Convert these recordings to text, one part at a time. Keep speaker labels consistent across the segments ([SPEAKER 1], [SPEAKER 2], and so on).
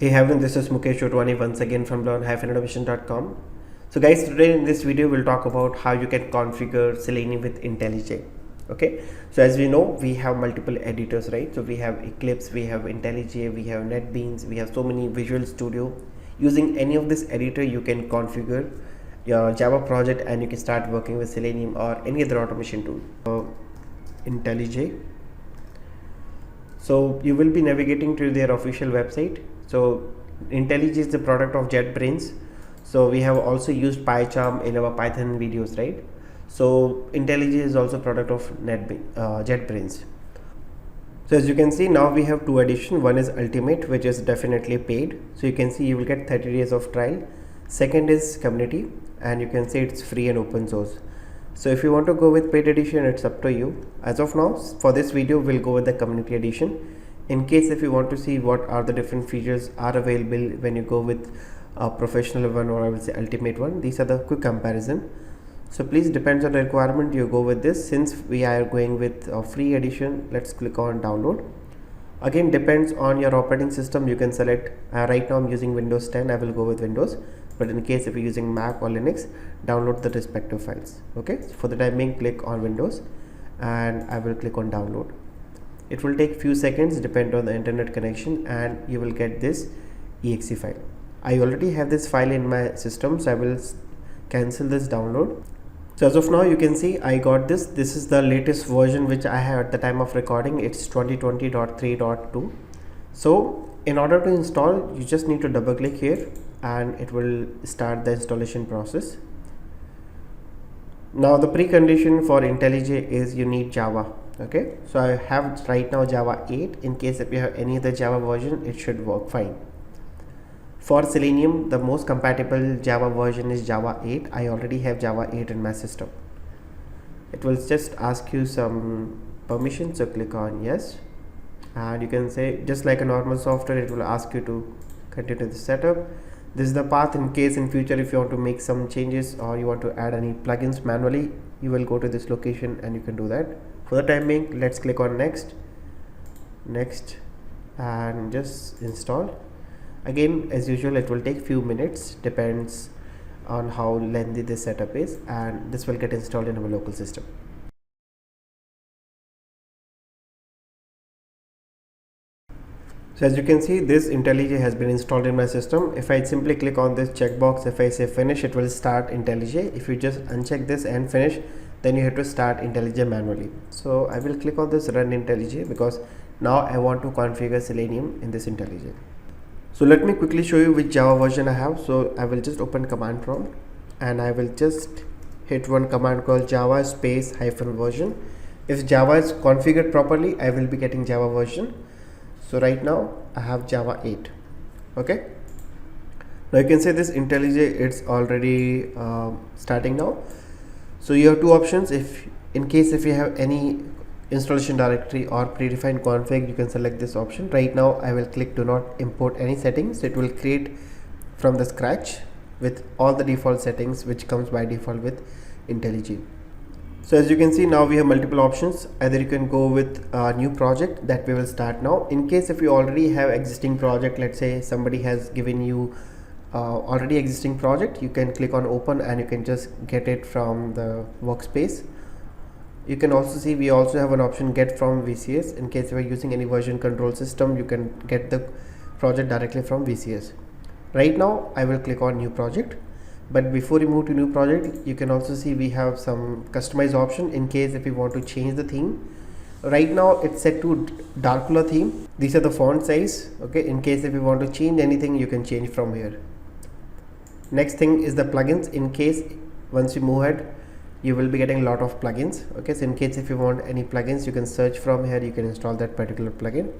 [SPEAKER 1] Hey everyone, this is Mukesh Otwani once again from learn-innovation.com. So guys, today in this video we'll talk about how you can configure Selenium with IntelliJ. Okay, so as we know, we have multiple editors, right? So we have Eclipse, we have IntelliJ, we have NetBeans, we have so many Visual Studio. Using any of this editor, you can configure your Java project and you can start working with Selenium or any other automation tool. IntelliJ. So you will be navigating to their official website. So IntelliJ is the product of JetBrains. So we have also used PyCharm in our Python videos, right? So IntelliJ is also product of JetBrains. So as you can see, now we have two editions. One is Ultimate, which is definitely paid. So you can see you will get 30 days of trial. Second is Community, and you can see it's free and open source. So if you want to go with paid edition, it's up to you. As of now, for this video, we'll go with the Community edition. In case if you want to see what are the different features are available when you go with a professional one, or I will say ultimate one, these are the quick comparison. So please, depends on the requirement, you go with this. Since we are going with a free edition, let's click on download. Again, depends on your operating system, you can select. Right now I'm using Windows 10, I will go with Windows, but in case if you're using Mac or Linux, download the respective files. Okay, so for the time being, click on Windows and I will click on download. It will take few seconds, depend on the internet connection, and you will get this exe file. I already have this file in my system, so I will cancel this download. So as of now, you can see I got this. This is the latest version which I have at the time of recording. It's 2020.3.2. So in order to install, you just need to double click here and it will start the installation process. Now the precondition for IntelliJ is you need Java. Okay, so I have right now Java 8. In case if you have any other Java version, it should work fine. For Selenium, the most compatible Java version is Java 8. I already have Java 8 in my system. It will just ask you some permission, so click on yes, and you can say, just like a normal software, it will ask you to continue the setup. This is the path. In case in future if you want to make some changes or you want to add any plugins manually, you will go to this location and you can do that. For the time being, let's click on next and just install. Again, as usual, it will take few minutes, depends on how lengthy this setup is, and this will get installed in our local system. So as you can see, this IntelliJ has been installed in my system. If I simply click on this checkbox, if I say finish, it will start IntelliJ. If you just uncheck this and finish, then you have to start IntelliJ manually. So I will click on this run IntelliJ because now I want to configure Selenium in this IntelliJ. So let me quickly show you which Java version I have. So I will just open command prompt and I will just hit one command called java space -version. If Java is configured properly, I will be getting Java version. So right now I have Java 8. Okay, now you can say this IntelliJ, it's already starting now. So you have two options. If in case if you have any installation directory or predefined config, you can select this option. Right now I will click do not import any settings. So it will create from the scratch with all the default settings which comes by default with IntelliJ. So as you can see, now we have multiple options. Either you can go with a new project that we will start now. In case if you already have existing project, let's say somebody has given you already existing project, you can click on open and you can just get it from the workspace. You can also see we also have an option get from VCS. In case you are using any version control system, you can get the project directly from VCS. Right now I will click on new project, but before you move to new project, you can also see we have some customize option. In case if you want to change the theme, right now it's set to dark color theme. These are the font size. Okay, in case if you want to change anything, you can change from here. Next thing is the plugins. In case once you move ahead, you will be getting a lot of plugins. Okay, so in case if you want any plugins, you can search from here, you can install that particular plugin.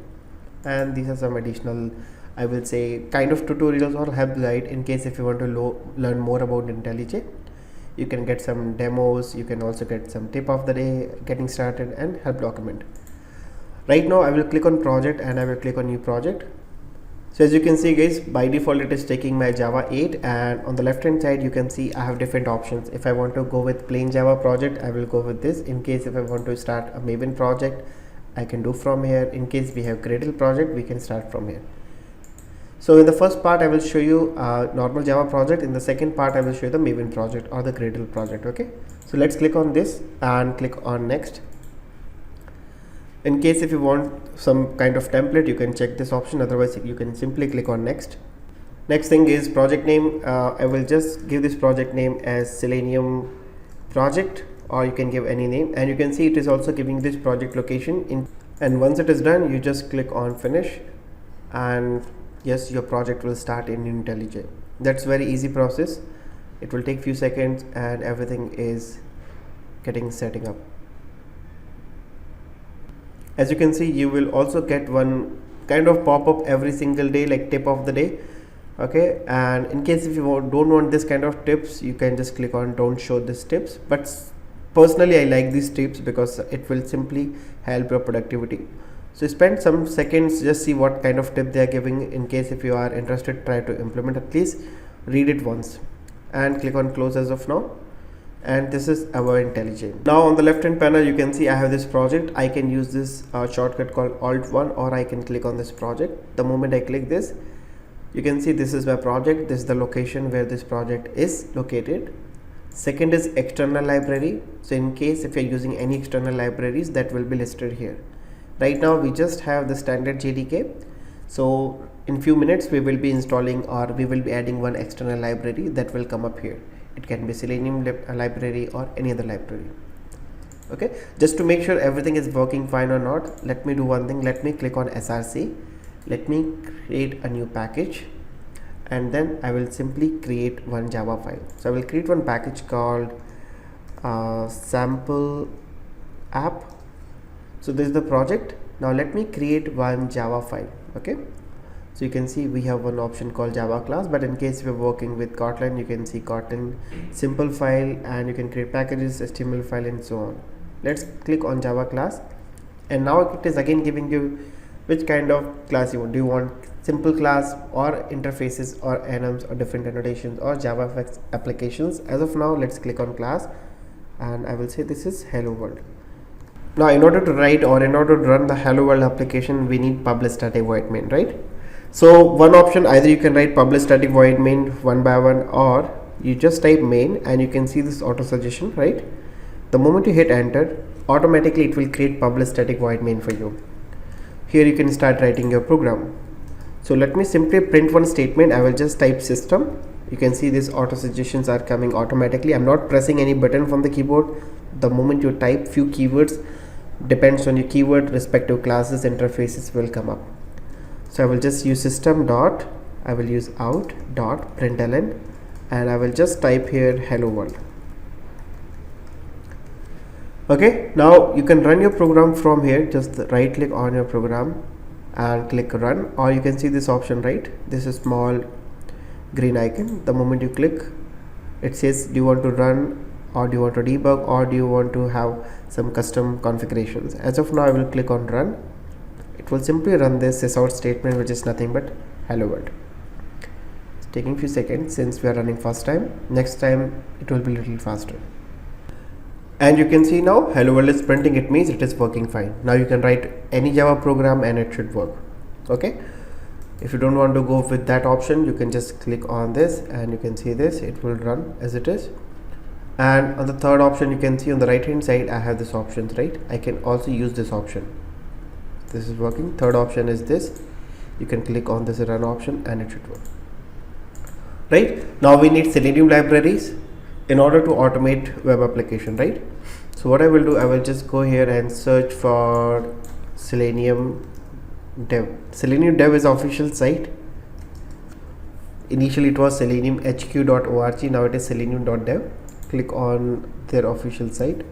[SPEAKER 1] And these are some additional, I will say, kind of tutorials or help guide. In case if you want to learn more about IntelliJ, you can get some demos. You can also get some tip of the day, getting started, and help document. Right now I will click on project and I will click on new project. So as you can see guys, by default it is taking my Java 8, and on the left hand side you can see I have different options. If I want to go with plain Java project, I will go with this. In case if I want to start a Maven project, I can do from here. In case we have Gradle project, we can start from here. So in the first part I will show you a normal Java project. In the second part I will show you the Maven project or the Gradle project. Okay, so let's click on this and click on next. In case if you want some kind of template, you can check this option, otherwise you can simply click on next. Next thing is project name. I will just give this project name as Selenium project, or you can give any name, and you can see it is also giving this project location in. And once it is done, you just click on finish, and yes, your project will start in IntelliJ. That's very easy process. It will take few seconds and everything is setting up. As you can see, you will also get one kind of pop-up every single day, like tip of the day. Okay, and in case if you don't want this kind of tips, you can just click on don't show these tips. But personally I like these tips because it will simply help your productivity. So spend some seconds, just see what kind of tip they are giving. In case if you are interested, try to implement, at least read it once, and click on close as of now. And this is our IntelliJ. Now on the left hand panel you can see I have this project. I can use this shortcut called Alt1, or I can click on this project. The moment I click this, you can see this is my project. This is the location where this project is located. Second is external library. So in case if you're using any external libraries, that will be listed here. Right now we just have the standard JDK. So in few minutes we will be installing, or we will be adding one external library that will come up here. It can be Selenium library or any other library. Okay, just to make sure everything is working fine or not, let me do one thing. Let me click on src. Let me create a new package, and then I will simply create one Java file. So I will create one package called sample app. So this is the project. Now let me create one Java file. Okay, so you can see we have one option called Java class, but in case we're working with Kotlin, you can see Kotlin simple file, and you can create packages, HTML file, and so on. Let's click on Java class, and now it is again giving you which kind of class you want. Do you want simple class, or interfaces, or enums, or different annotations, or Java applications? As of now, let's click on class, and I will say this is hello world. Now in order to write, or in order to run the hello world application, we need public static void main, right? So one option, either you can write public static void main one by one, or you just type main and you can see this auto suggestion, right? The moment you hit enter, automatically it will create public static void main for you. Here you can start writing your program. So let me simply print one statement. I will just type system. You can see these auto suggestions are coming automatically. I'm not pressing any button from the keyboard. The moment you type few keywords, depends on your keyword, respective classes, interfaces will come up. So I will just use system dot, I will use out dot println, and I will just type here hello world. Okay, now you can run your program from here. Just right click on your program and click run, or you can see this option, right? This is small green icon. The moment you click, it says do you want to run, or do you want to debug, or do you want to have some custom configurations. As of now I will click on run. It will simply run this sysout statement, which is nothing but hello world. It's taking few seconds since we are running first time. Next time it will be a little faster. And you can see now hello world is printing. It means it is working fine. Now you can write any Java program and it should work. Okay, if you don't want to go with that option, you can just click on this and you can see this, it will run as it is. And on the third option, you can see on the right hand side I have this options, right? I can also use this option. This is working. Third option is this. You can click on this run option and it should work. Right, now we need Selenium libraries in order to automate web application, right? So what I will do, I will just go here and search for Selenium dev. Selenium dev is official site. Initially it was seleniumhq.org, now it is selenium.dev. Click on their official site,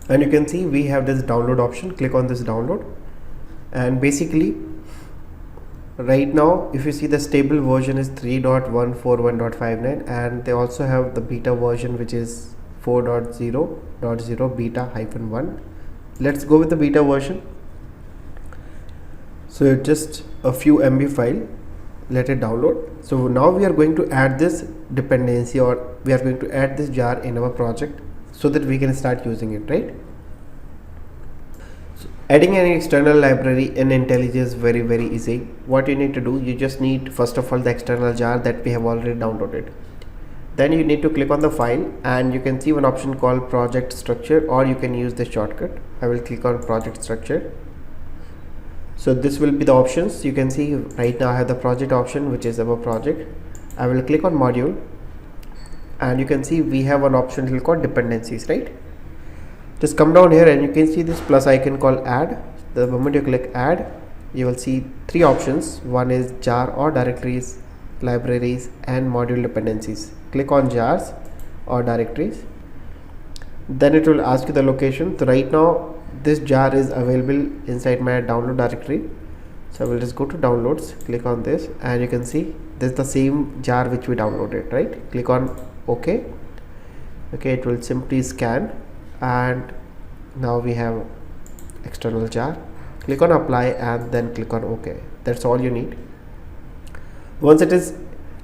[SPEAKER 1] and you can see we have this download option. Click on this download, and basically right now if you see the stable version is 3.141.59, and they also have the beta version, which is 4.0.0 beta-1. Let's go with the beta version. So it's just a few MB file. Let it download. So now we are going to add this dependency, or we are going to add this jar in our project so that we can start using it, right? Adding any external library in IntelliJ is very easy. What you need to do, you just need first of all the external jar that we have already downloaded. Then you need to click on the file and you can see one option called project structure, or you can use the shortcut. I will click on project structure. So this will be the options. You can see right now I have the project option, which is our project. I will click on module and you can see we have an option called dependencies, right? Just come down here and you can see this plus icon called add. The moment you click add, you will see three options. One is jar or directories, libraries, and module dependencies. Click on jars or directories. Then it will ask you the location. So right now this jar is available inside my download directory. So I will just go to downloads, click on this, and you can see this is the same jar which we downloaded, right? Click on OK. Okay, it will simply scan, and now we have external jar. Click on apply and then click on OK. That's all you need. Once it is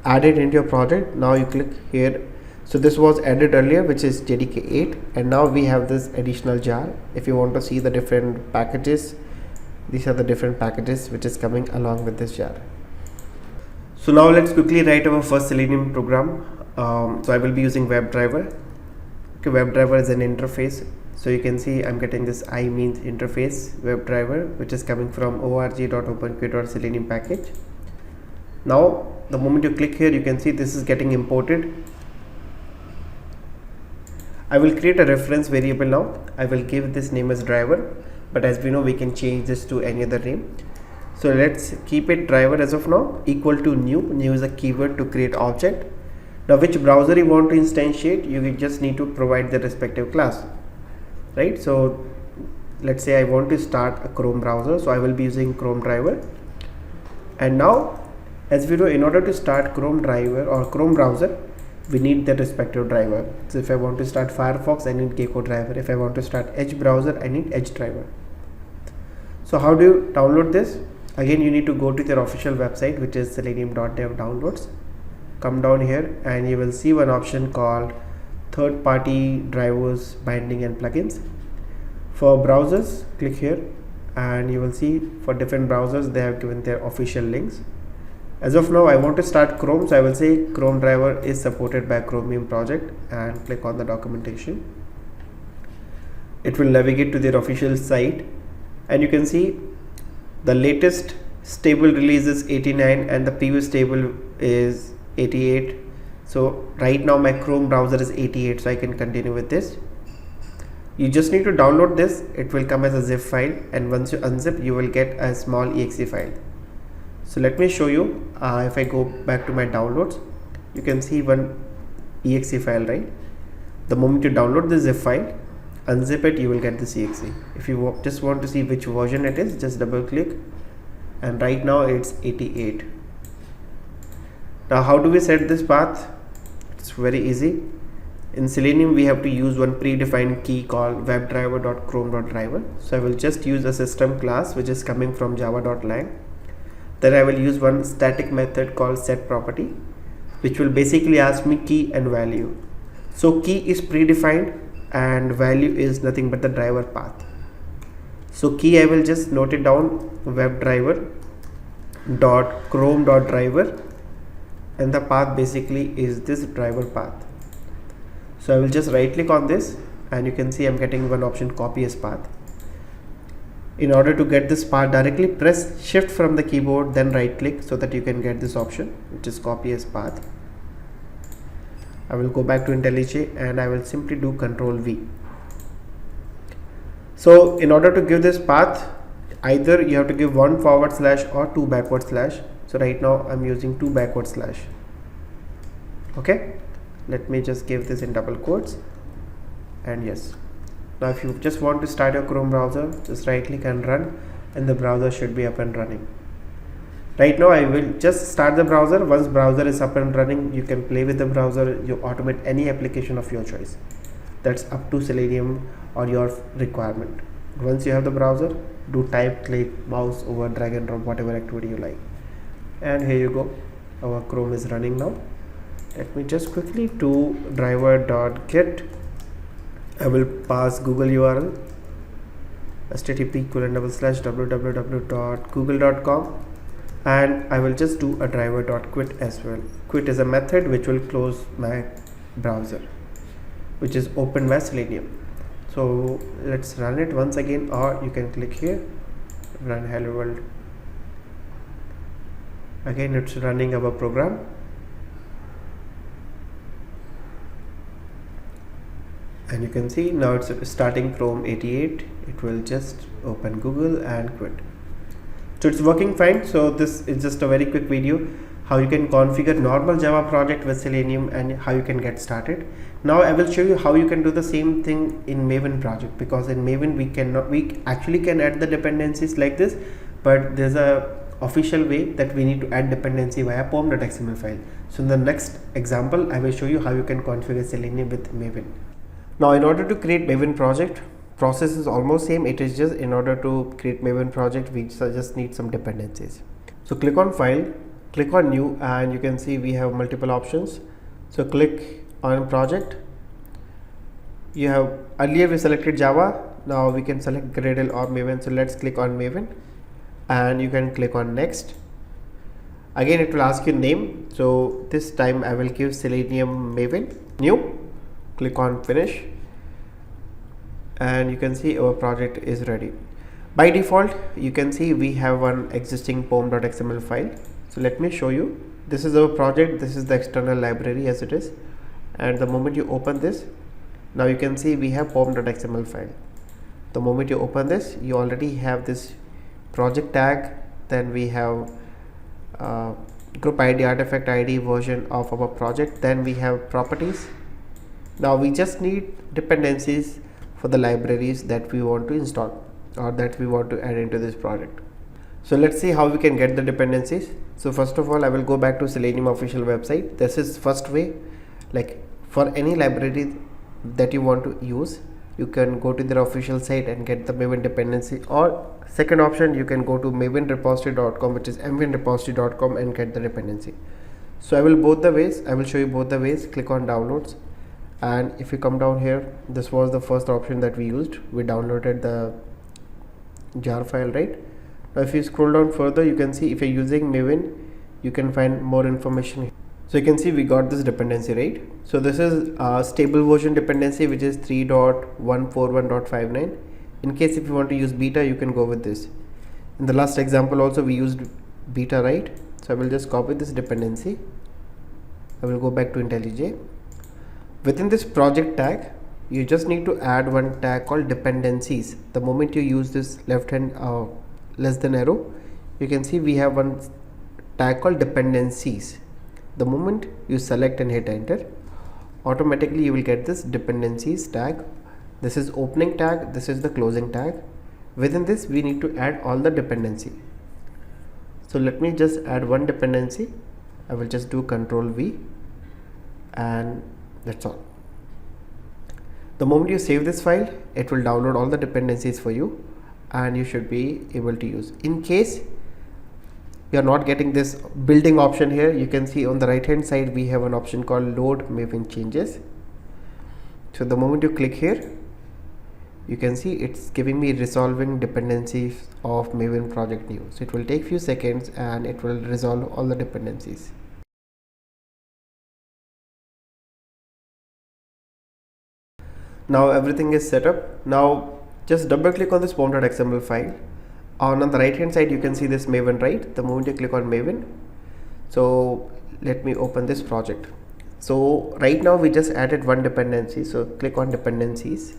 [SPEAKER 1] added into your project, now you click here. So this was added earlier, which is JDK 8, and now we have this additional jar. If you want to see the different packages, these are the different packages which is coming along with this jar. So now let's quickly write our first Selenium program. So I will be using WebDriver. Okay, WebDriver is an interface. So you can see I'm getting this I means interface WebDriver, which is coming from org.openqa.selenium package. Now the moment you click here, you can see this is getting imported. I will create a reference variable now. I will give this name as driver, but as we know, we can change this to any other name. So let's keep it driver as of now, equal to new. New is a keyword to create object. Now which browser you want to instantiate, you just need to provide the respective class, right? So let's say I want to start a Chrome browser, so I will be using Chrome driver. And now as we know, in order to start Chrome driver or Chrome browser, we need the respective driver. So if I want to start Firefox, I need Gecko driver. If I want to start Edge browser, I need Edge driver. So how do you download this? Again, you need to go to their official website, which is selenium.dev downloads. Come down here and you will see one option called third-party drivers, binding and plugins. For browsers, click here and you will see for different browsers they have given their official links. As of now, I want to start Chrome, so I will say Chrome driver is supported by Chromium project and click on the documentation. It will navigate to their official site and you can see the latest stable release is 89 and the previous stable is 88. So right now my Chrome browser is 88, so I can continue with this. You just need to download this. It will come as a zip file, and once you unzip, you will get a small exe file. So let me show you. If I go back to my downloads, you can see one exe file, right? The moment you download the zip file, unzip it, you will get this exe. If you just want to see which version it is, just double click, and right now it's 88. Now how do we set this path? It's very easy. In Selenium we have to use one predefined key called webdriver.chrome.driver. So I will just use a system class which is coming from java.lang. Then I will use one static method called setProperty, which will basically ask me key and value. So key is predefined and value is nothing but the driver path. So key I will just note it down, webdriver.chrome.driver, and the path basically is this driver path. So I will just right click on this and you can see I'm getting one option, copy as path. In order to get this path directly, press shift from the keyboard, then right click so that you can get this option, which is copy as path. I will go back to IntelliJ and I will simply do Ctrl V. So in order to give this path, either you have to give 1 forward slash or 2 backward slash. So right now I'm using 2 backward slash. Okay, let me just give this in double quotes, and yes. Now if you just want to start your Chrome browser, just right click and run, and the browser should be up and running. Right now I will just start the browser. Once browser is up and running, you can play with the browser, you automate any application of your choice. That's up to Selenium or your requirement. Once you have the browser, do type, click, mouse over, drag and drop, whatever activity you like. And here you go, our Chrome is running now. Let me just quickly do driver.get. I will pass Google URL http://www.google.com, and I will just do a driver.quit as well. Quit is a method which will close my browser, which is opened by Selenium. So let's run it once again, or you can click here, run hello world. Again, it's running our program. And you can see now it's starting Chrome 88. It will just open Google and quit. So it's working fine. So this is just a very quick video how you can configure normal Java project with Selenium and how you can get started. Now I will show you how you can do the same thing in Maven project, because in Maven we actually can add the dependencies like this, but there's a official way that we need to add dependency via pom.xml file. So in the next example I will show you how you can configure Selenium with Maven. Now in order to create Maven project, process is almost same. It is just in order to create Maven project we just need some dependencies. So click on file, click on new, and you can see we have multiple options. So click on project. You have earlier we selected Java, now we can select Gradle or Maven. So let's click on Maven and you can click on next. Again it will ask you name, so this time I will give Selenium Maven new. Click on finish and you can see our project is ready. By default you can see we have one existing pom.xml file. So let me show you. This is our project, this is the external library as it is, and the moment you open this, now you can see we have pom.xml file. The moment you open this, you already have this project tag, then we have group ID, artifact ID, version of our project, then we have properties. Now we just need dependencies for the libraries that we want to install or that we want to add into this project. So let's see how we can get the dependencies. So first of all I will go back to Selenium official website. This is first way. Like for any library that you want to use, you can go to their official site and get the Maven dependency, or second option you can go to mavenrepository.com, which is mvenrepository.com, and get the dependency. So I will show you both the ways. Click on downloads, and if you come down here, this was the first option that we used. We downloaded the jar file, right? Now if you scroll down further, you can see if you're using Maven, you can find more information. So you can see we got this dependency, right? So this is a stable version dependency, which is 3.141.59. In case if you want to use beta, you can go with this. In the last example also we used beta, right? So I will just copy this dependency. I will go back to IntelliJ. Within this project tag, you just need to add one tag called dependencies. The moment you use this left hand less than arrow, you can see we have one tag called dependencies. The moment you select and hit enter, automatically you will get this dependencies tag. This is opening tag, this is the closing tag. Within this we need to add all the dependency. So let me just add one dependency. I will just do Ctrl V, and that's all. The moment you save this file, it will download all the dependencies for you and you should be able to use. In case you are not getting this building option here, you can see on the right hand side we have an option called load Maven changes. So the moment you click here, you can see it's giving me resolving dependencies of Maven project new. So it will take few seconds and it will resolve all the dependencies. Now everything is set up. Now just double click on this pom.xml file. On the right hand side you can see this Maven, right? The moment you click on Maven, so let me open this project. So right now we just added one dependency, so click on dependencies,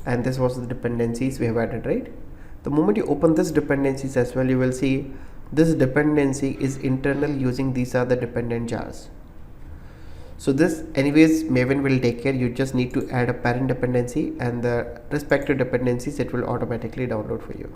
[SPEAKER 1] and this was the dependencies we have added, right? The moment you open this dependencies as well, you will see this dependency is internal using these are the dependent jars. So this anyways Maven will take care. You just need to add a parent dependency and the respective dependencies it will automatically download for you.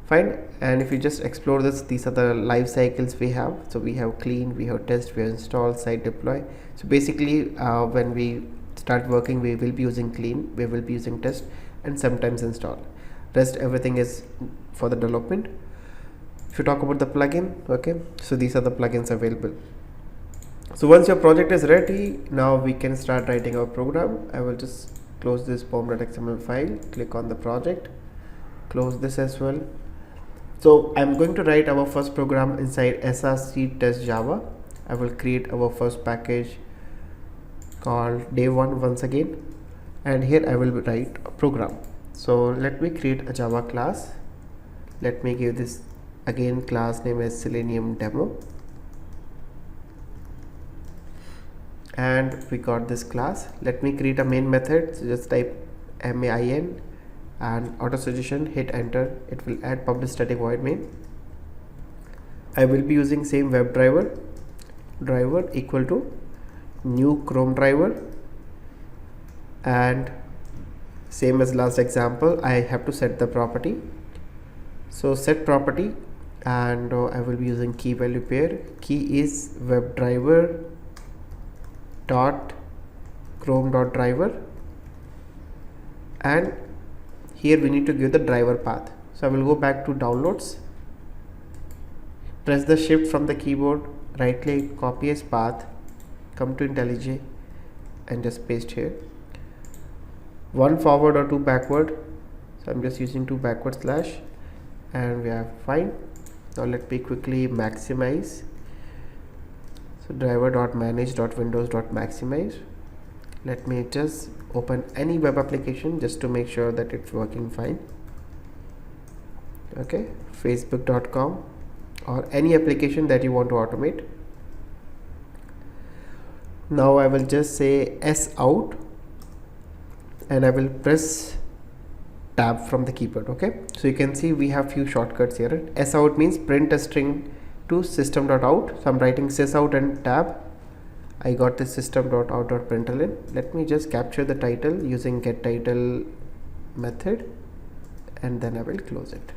[SPEAKER 1] Fine. And if you just explore this, these are the life cycles we have. So we have clean, we have test, we have install, site deploy. So basically when we start working, we will be using clean, we will be using test, and sometimes install. Rest everything is for the development. If you talk about the plugin, okay, so these are the plugins available. So once your project is ready, now we can start writing our program. I will just close this pom.xml file, click on the project, close this as well. So I'm going to write our first program inside src test Java. I will create our first package called day1 once again, and here I will write a program. So let me create a Java class. Let me give this again class name as Selenium demo, and we got this class. Let me create a main method. So just type main and auto suggestion, hit enter. It will add public static void main. I will be using same WebDriver driver equal to new Chrome driver, and same as last example I have to set the property. So set property, and I will be using key value pair. Key is WebDriver dot Chrome dot driver, and here we need to give the driver path. So I will go back to downloads, press the shift from the keyboard, right click, copy as path, come to IntelliJ and just paste here. One forward or two backward, so I'm just using 2 backward slash, and we are fine. Now let me quickly maximize. So driver.manage.windows.maximize. Let me just open any web application just to make sure that it's working fine. Okay, facebook.com or any application that you want to automate. Now I will just say s out, and I will press tab from the keyboard. Okay, so you can see we have few shortcuts here. S out means print a string to system.out. So I'm writing sysout and tab. I got this system.out.println. Let me just capture the title using getTitle method, and then I will close it.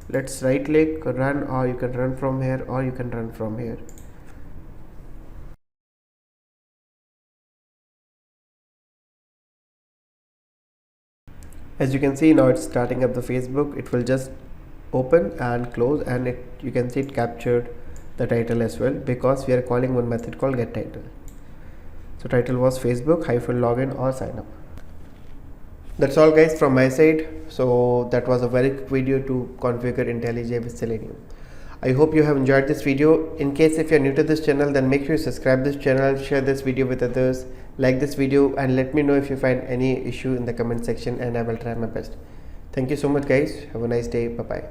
[SPEAKER 1] Let's right click, run, or you can run from here, or you can run from here. As you can see, now it's starting up the Facebook. It will just open and close, and you can see it captured the title as well, because we are calling one method called getTitle. So title was Facebook -login or sign up. That's all guys from my side. So that was a very quick video to configure IntelliJ with Selenium. I hope you have enjoyed this video. In case if you are new to this channel, then make sure you subscribe this channel, share this video with others, like this video, and let me know if you find any issue in the comment section, and I will try my best. Thank you so much guys. Have a nice day. Bye bye.